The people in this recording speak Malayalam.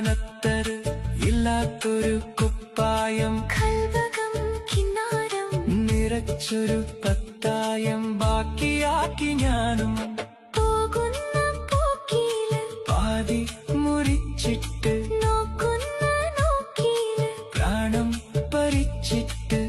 കാണത്തത് ഇല്ലാത്തൊരു കുപ്പായം കൽവകം കിന്നാരം നിറച്ചൊരു പത്തായം ബാക്കിയാക്കി ഞാനും പോകുന്ന പോക്കില് പാതി മുറിച്ചിട്ട് നോക്കുന്ന നോക്കില് പ്രാണം പറിച്ചിട്ട്